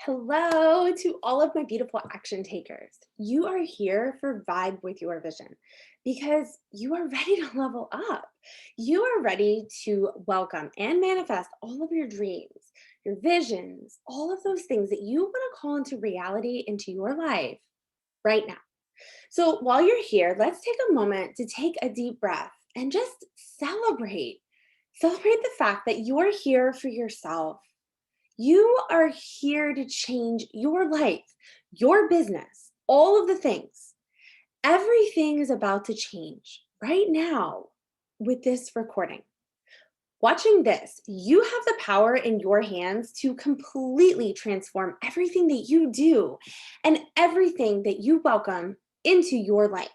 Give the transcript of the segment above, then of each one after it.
Hello to all of my beautiful action takers. You are here for Vibe with Your Vision because you are ready to level up. You are ready to welcome and manifest all of your dreams, your visions, all of those things that you want to call into reality into your life right now. So while you're here, let's take a moment to take a deep breath and just celebrate. Celebrate the fact that you're here for yourself. You are here to change your life, your business, all of the things. Everything is about to change right now with this recording. Watching this, you have the power in your hands to completely transform everything that you do and everything that you welcome into your life.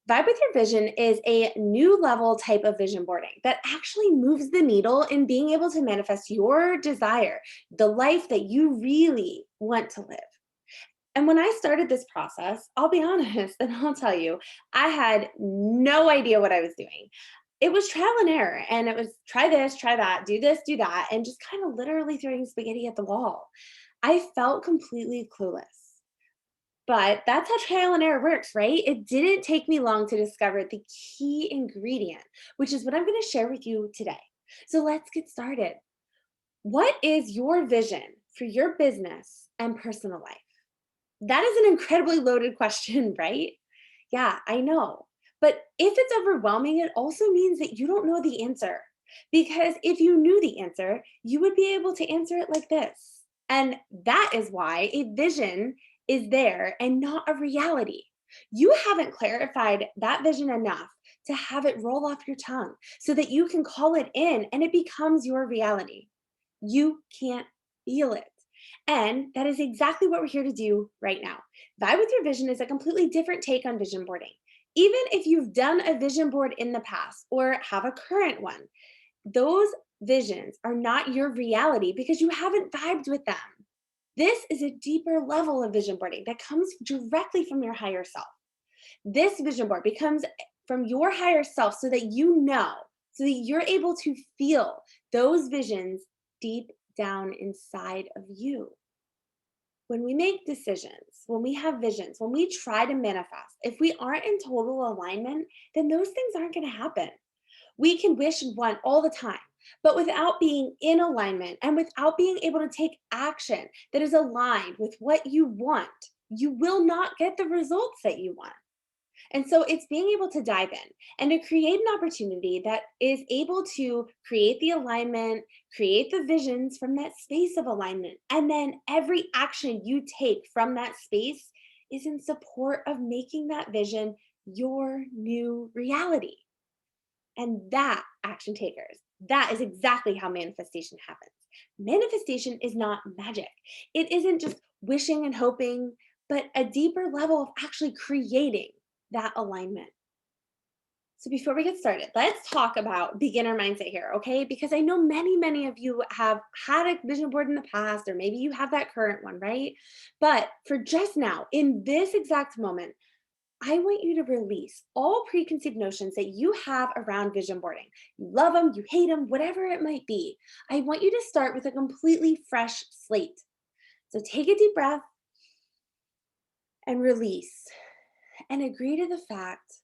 Vibe with Your Vision is a new level type of vision boarding that actually moves the needle in being able to manifest your desire, the life that you really want to live. And when I started this process, I'll be honest and I'll tell you, I had no idea what I was doing. It was trial and error, and it was try this, try that, do this, do that, and just kind of literally throwing spaghetti at the wall. I felt completely clueless. But that's how trial and error works, right? It didn't take me long to discover the key ingredient, which is what I'm going to share with you today. So let's get started. What is your vision for your business and personal life? That is an incredibly loaded question, right? Yeah, I know. But if it's overwhelming, it also means that you don't know the answer. Because if you knew the answer, you would be able to answer it like this. And that is why a vision is there and not a reality. You haven't clarified that vision enough to have it roll off your tongue so that you can call it in and it becomes your reality. You can't feel it. And that is exactly what we're here to do right now. Vibe with Your Vision is a completely different take on vision boarding. Even if you've done a vision board in the past or have a current one, those visions are not your reality because you haven't vibed with them. This is a deeper level of vision boarding that comes directly from your higher self. This vision board becomes from your higher self so that you know, so that you're able to feel those visions deep down inside of you. When we make decisions, when we have visions, when we try to manifest, if we aren't in total alignment, then those things aren't going to happen. We can wish and want all the time, but without being in alignment and without being able to take action that is aligned with what you want, you will not get the results that you want. And so it's being able to dive in and to create an opportunity that is able to create the alignment, create the visions from that space of alignment. And then every action you take from that space is in support of making that vision your new reality. And that, action takers, that is exactly how manifestation happens. Manifestation is not magic. It isn't just wishing and hoping, but a deeper level of actually creating that alignment. So before we get started, let's talk about beginner mindset here, okay? Because I know many of you have had a vision board in the past, or maybe you have that current one, right? But for just now, in this exact moment, I want you to release all preconceived notions that you have around vision boarding. You love them, you hate them, whatever it might be. I want you to start with a completely fresh slate. So take a deep breath and release and agree to the fact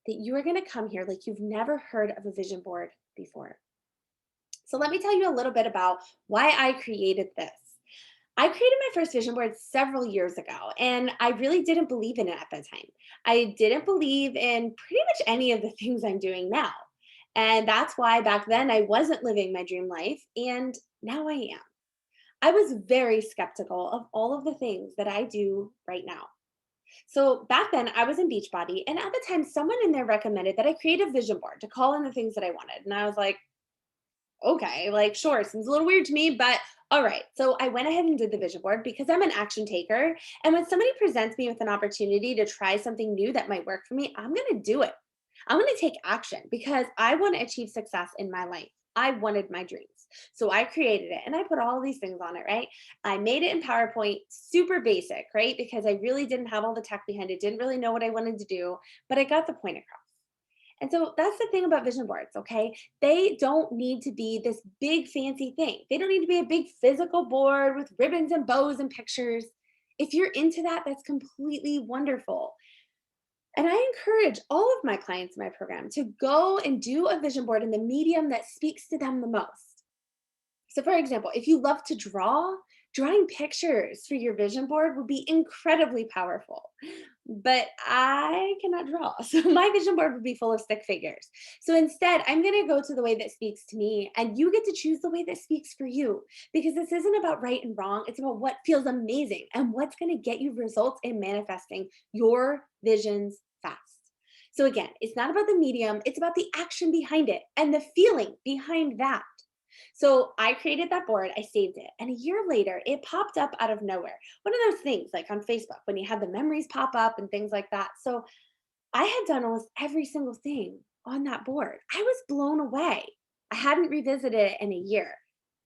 that you are going to come here like you've never heard of a vision board before. So let me tell you a little bit about why I created this. I created my first vision board several years ago, and I really didn't believe in it at the time. I didn't believe in pretty much any of the things I'm doing now. And that's why back then I wasn't living my dream life, and now I am. I was very skeptical of all of the things that I do right now. So back then I was in Beachbody, and at the time someone in there recommended that I create a vision board to call in the things that I wanted. And I was like, okay, like sure, seems a little weird to me, but all right. So I went ahead and did the vision board because I'm an action taker. And when somebody presents me with an opportunity to try something new that might work for me, I'm going to do it. I'm going to take action because I want to achieve success in my life. I wanted my dreams. So I created it and I put all these things on it, right? I made it in PowerPoint, super basic, right? Because I really didn't have all the tech behind it, didn't really know what I wanted to do, but I got the point across. And so that's the thing about vision boards, okay? They don't need to be this big fancy thing. They don't need to be a big physical board with ribbons and bows and pictures. If you're into that, that's completely wonderful. And I encourage all of my clients in my program to go and do a vision board in the medium that speaks to them the most. So, for example, if you love to draw, drawing pictures for your vision board would be incredibly powerful. But I cannot draw. So, my vision board would be full of stick figures. So, instead, I'm going to go to the way that speaks to me, and you get to choose the way that speaks for you because this isn't about right and wrong. It's about what feels amazing and what's going to get you results in manifesting your visions fast. So, again, it's not about the medium, it's about the action behind it and the feeling behind that. So I created that board, I saved it, and a year later, it popped up out of nowhere. One of those things like on Facebook when you had the memories pop up and things like that. So I had done almost every single thing on that board. I was blown away. I hadn't revisited it in a year,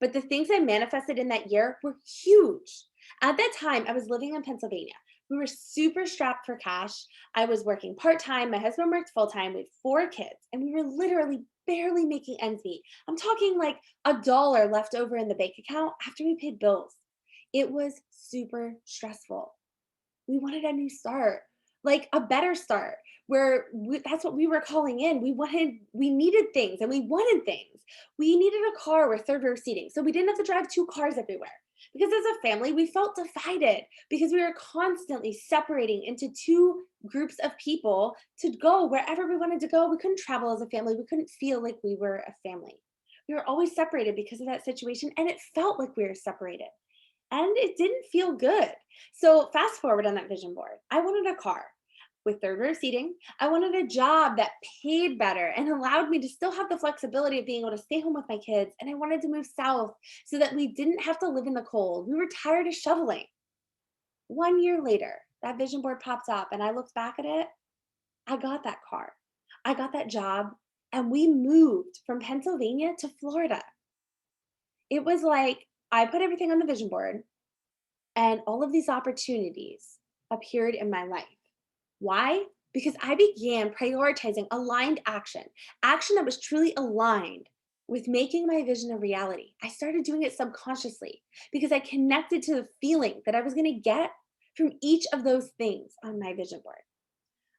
but the things I manifested in that year were huge. At that time, I was living in Pennsylvania. We were super strapped for cash. I was working part time. My husband worked full time. We had four kids, and we were literally barely making ends meet. I'm talking like $1 left over in the bank account after we paid bills. It was super stressful. We wanted a new start, like a better start that's what we were calling in. We needed things and we wanted things. We needed a car with third row seating. So we didn't have to drive two cars everywhere. Because as a family, we felt divided because we were constantly separating into two groups of people to go wherever we wanted to go. We couldn't travel as a family. We couldn't feel like we were a family. We were always separated because of that situation, and it felt like we were separated and it didn't feel good. So fast forward on that vision board, I wanted a car with third row seating. I wanted a job that paid better and allowed me to still have the flexibility of being able to stay home with my kids. And I wanted to move south so that we didn't have to live in the cold. We were tired of shoveling. 1 year later, that vision board popped up and I looked back at it. I got that car. I got that job and we moved from Pennsylvania to Florida. It was like I put everything on the vision board and all of these opportunities appeared in my life. Why? Because I began prioritizing aligned action, action that was truly aligned with making my vision a reality. I started doing it subconsciously because I connected to the feeling that I was going to get from each of those things on my vision board.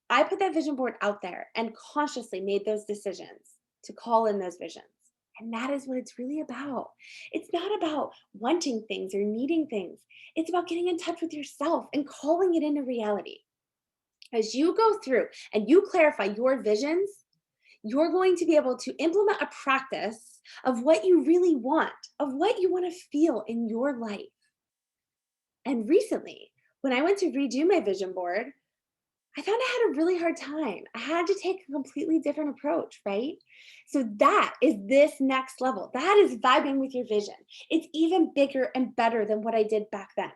I put that vision board out there and consciously made those decisions to call in those visions. And that is what it's really about. It's not about wanting things or needing things. It's about getting in touch with yourself and calling it into reality. As you go through and you clarify your visions, you're going to be able to implement a practice of what you really want, of what you want to feel in your life. And recently, when I went to redo my vision board, I found I had a really hard time. I had to take a completely different approach, right? So that is this next level. That is vibing with your vision. It's even bigger and better than what I did back then.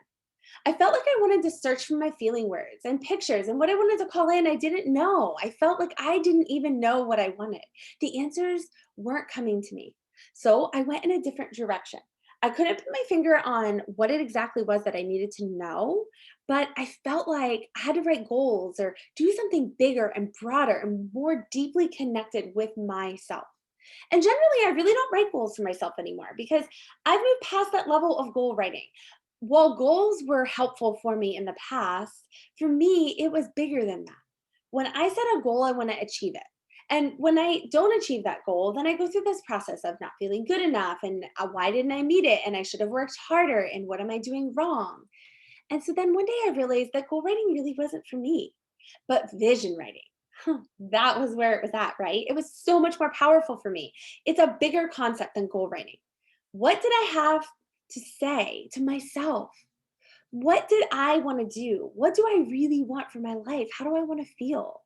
I felt like I wanted to search for my feeling words and pictures and what I wanted to call in. I didn't know. I felt like I didn't even know what I wanted. The answers weren't coming to me. So I went in a different direction. I couldn't put my finger on what it exactly was that I needed to know, but I felt like I had to write goals or do something bigger and broader and more deeply connected with myself. And generally, I really don't write goals for myself anymore because I've moved past that level of goal writing. While goals were helpful for me in the past, for me, it was bigger than that. When I set a goal, I want to achieve it. And when I don't achieve that goal, then I go through this process of not feeling good enough and why didn't I meet it? And I should have worked harder. And what am I doing wrong? And so then one day I realized that goal writing really wasn't for me, but vision writing. That was where it was at, right? It was so much more powerful for me. It's a bigger concept than goal writing. What did I have to say to myself? What did I want to do? What do I really want for my life? How do I want to feel?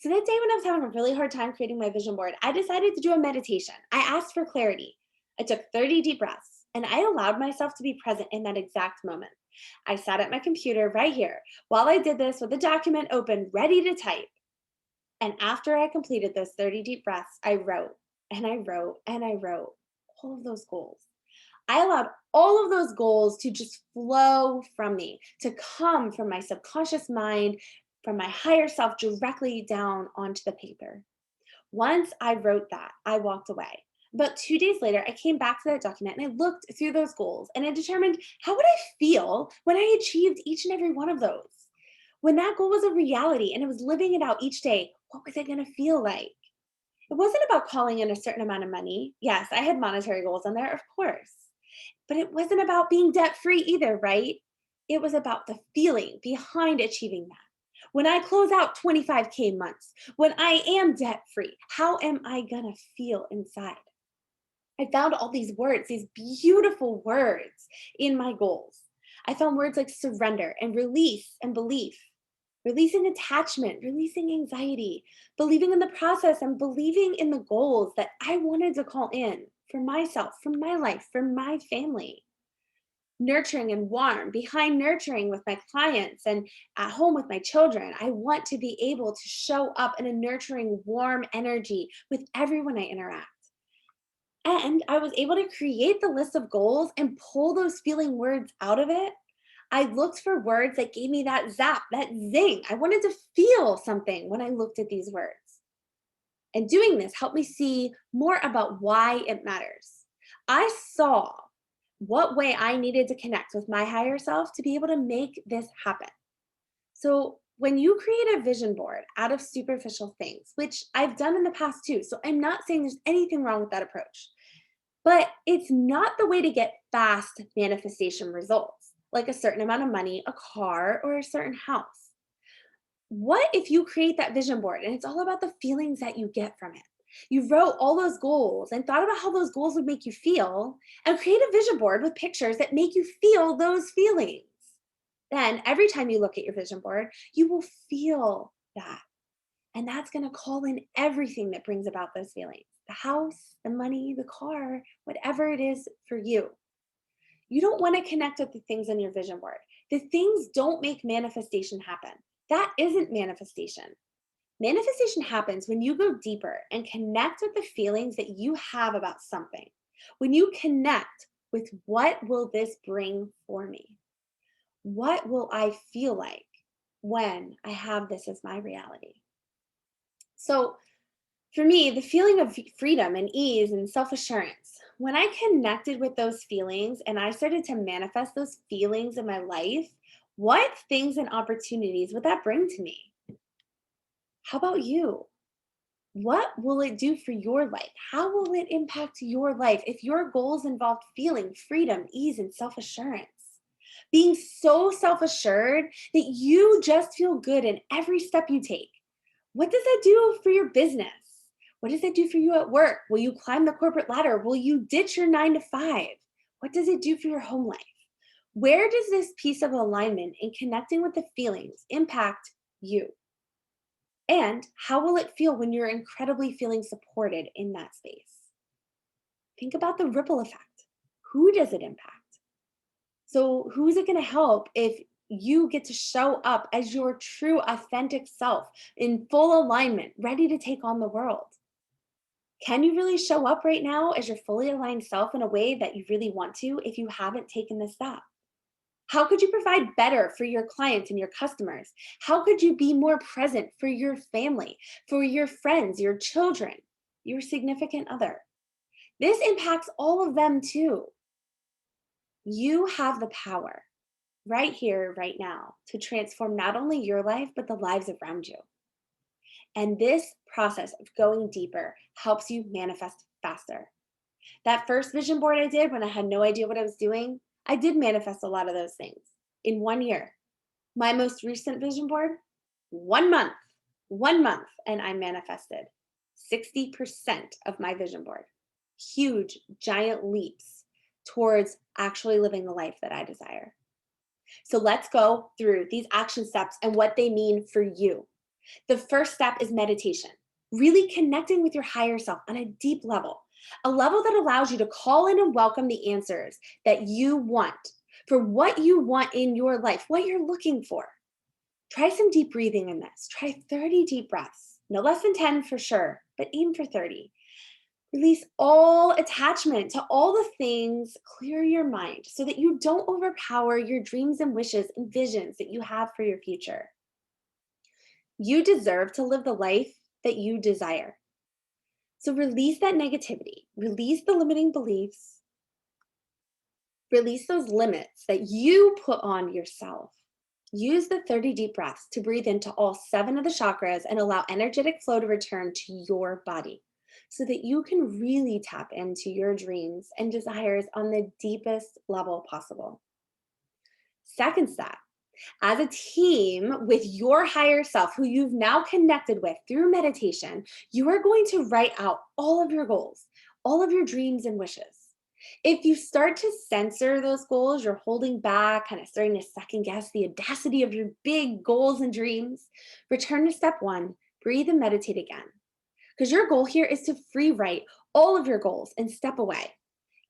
So that day when I was having a really hard time creating my vision board, I decided to do a meditation. I asked for clarity. I took 30 deep breaths and I allowed myself to be present in that exact moment. I sat at my computer right here while I did this with the document open, ready to type. And after I completed those 30 deep breaths, I wrote and I wrote and I wrote all of those goals. I allowed all of those goals to just flow from me, to come from my subconscious mind, from my higher self directly down onto the paper. Once I wrote that, I walked away. About 2 days later, I came back to that document and I looked through those goals and I determined how would I feel when I achieved each and every one of those? When that goal was a reality and I was living it out each day, what was it going to feel like? It wasn't about calling in a certain amount of money. Yes, I had monetary goals on there, of course. But it wasn't about being debt free either, right? It was about the feeling behind achieving that. When I close out 25K months, when I am debt free, how am I going to feel inside? I found all these words, these beautiful words in my goals. I found words like surrender and release and belief, releasing attachment, releasing anxiety, believing in the process, and believing in the goals that I wanted to call in for myself, for my life, for my family. Nurturing and warm, behind nurturing with my clients and at home with my children. I want to be able to show up in a nurturing, warm energy with everyone I interact. And I was able to create the list of goals and pull those feeling words out of it. I looked for words that gave me that zap, that zing. I wanted to feel something when I looked at these words. And doing this helped me see more about why it matters. I saw what way I needed to connect with my higher self to be able to make this happen. So, when you create a vision board out of superficial things, which I've done in the past too, so I'm not saying there's anything wrong with that approach, but it's not the way to get fast manifestation results, like a certain amount of money, a car, or a certain house. What if you create that vision board and it's all about the feelings that you get from it? You wrote all those goals and thought about how those goals would make you feel and create a vision board with pictures that make you feel those feelings. Then every time you look at your vision board, you will feel that. And that's going to call in everything that brings about those feelings: the house, the money, the car, whatever it is for you. You don't want to connect with the things on your vision board. The things don't make manifestation happen. That isn't manifestation. Manifestation happens when you go deeper and connect with the feelings that you have about something. When you connect with what will this bring for me? What will I feel like when I have this as my reality? So, for me, the feeling of freedom and ease and self assurance, when I connected with those feelings and I started to manifest those feelings in my life, what things and opportunities would that bring to me? How about you? What will it do for your life? How will it impact your life if your goals involve feeling freedom, ease, and self assurance? Being so self assured that you just feel good in every step you take. What does that do for your business? What does it do for you at work? Will you climb the corporate ladder? Will you ditch your 9 to 5? What does it do for your home life? Where does this piece of alignment in connecting with the feelings impact you? And how will it feel when you're incredibly feeling supported in that space? Think about the ripple effect. Who does it impact? So, who's it going to help if you get to show up as your true, authentic self in full alignment, ready to take on the world? Can you really show up right now as your fully aligned self in a way that you really want to if you haven't taken this step? How could you provide better for your clients and your customers? How could you be more present for your family, for your friends, your children, your significant other? This impacts all of them too. You have the power right here, right now, to transform not only your life, but the lives around you. And this process of going deeper helps you manifest faster. That first vision board I did when I had no idea what I was doing, I did manifest a lot of those things in 1 year. My most recent vision board, 1 month, 1 month, and I manifested 60% of my vision board. Huge, giant leaps towards actually living the life that I desire. So let's go through these action steps and what they mean for you. The first step is meditation, really connecting with your higher self on a deep level, a level that allows you to call in and welcome the answers that you want for what you want in your life, what you're looking for. Try some deep breathing in this. Try 30 deep breaths, no less than 10 for sure, but aim for 30. Release all attachment to all the things, clear your mind so that you don't overpower your dreams and wishes and visions that you have for your future. You deserve to live the life that you desire. So release that negativity, release the limiting beliefs, release those limits that you put on yourself. Use the 30 deep breaths to breathe into all 7 of the chakras and allow energetic flow to return to your body so that you can really tap into your dreams and desires on the deepest level possible. Second step, as a team with your higher self, who you've now connected with through meditation, you are going to write out all of your goals, all of your dreams and wishes. If you start to censor those goals, you're holding back, kind of starting to second guess the audacity of your big goals and dreams, return to step 1, breathe and meditate again. Because your goal here is to free write all of your goals and step away.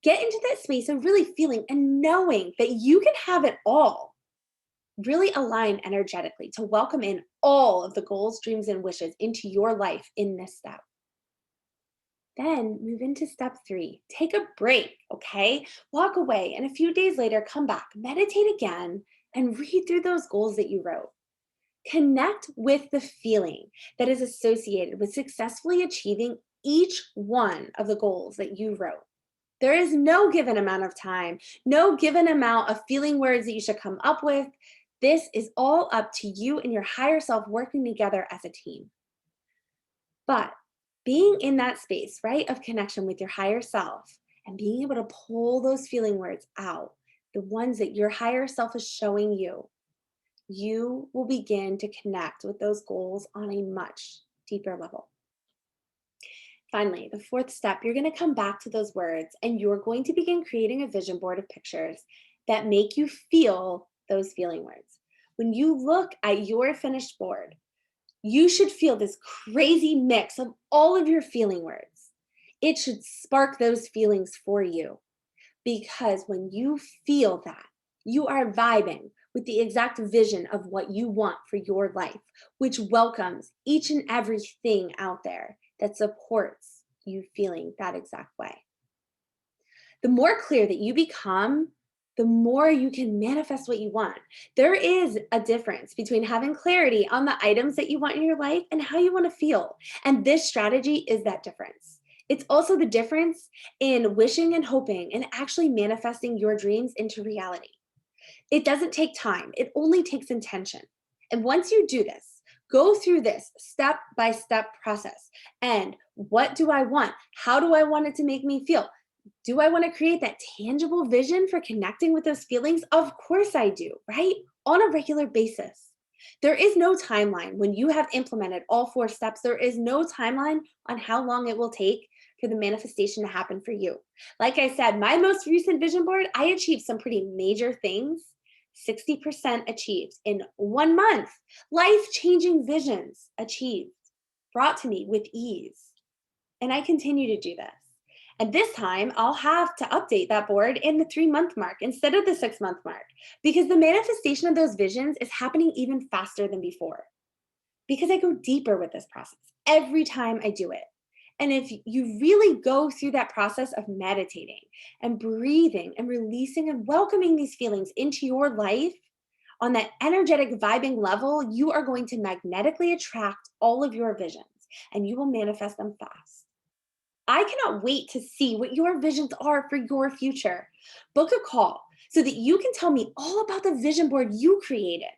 Get into that space of really feeling and knowing that you can have it all. Really align energetically to welcome in all of the goals, dreams, and wishes into your life in this step. Then move into step 3. Take a break, okay? Walk away, and a few days later, come back, meditate again, and read through those goals that you wrote. Connect with the feeling that is associated with successfully achieving each one of the goals that you wrote. There is no given amount of time, no given amount of feeling words that you should come up with. This is all up to you and your higher self working together as a team. But being in that space, right, of connection with your higher self and being able to pull those feeling words out, the ones that your higher self is showing you, you will begin to connect with those goals on a much deeper level. Finally, the fourth step, you're going to come back to those words and you're going to begin creating a vision board of pictures that make you feel those feeling words. When you look at your finished board, you should feel this crazy mix of all of your feeling words. It should spark those feelings for you because when you feel that, you are vibing with the exact vision of what you want for your life, which welcomes each and everything out there that supports you feeling that exact way. The more clear that you become, the more you can manifest what you want. There is a difference between having clarity on the items that you want in your life and how you want to feel. And this strategy is that difference. It's also the difference in wishing and hoping and actually manifesting your dreams into reality. It doesn't take time, it only takes intention. And once you do this, go through this step by step process. And what do I want? How do I want it to make me feel? Do I want to create that tangible vision for connecting with those feelings? Of course I do, right? On a regular basis. There is no timeline when you have implemented all 4 steps. There is no timeline on how long it will take for the manifestation to happen for you. Like I said, my most recent vision board, I achieved some pretty major things. 60% achieved in 1 month. Life-changing visions achieved, brought to me with ease. And I continue to do this. And this time I'll have to update that board in the 3-month mark instead of the 6-month mark because the manifestation of those visions is happening even faster than before because I go deeper with this process every time I do it. And if you really go through that process of meditating and breathing and releasing and welcoming these feelings into your life on that energetic vibing level, you are going to magnetically attract all of your visions and you will manifest them fast. I cannot wait to see what your visions are for your future. Book a call so that you can tell me all about the vision board you created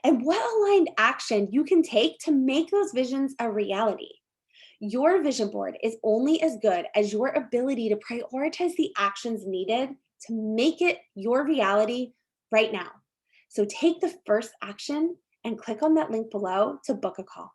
and what aligned action you can take to make those visions a reality. Your vision board is only as good as your ability to prioritize the actions needed to make it your reality right now. So take the first action and click on that link below to book a call.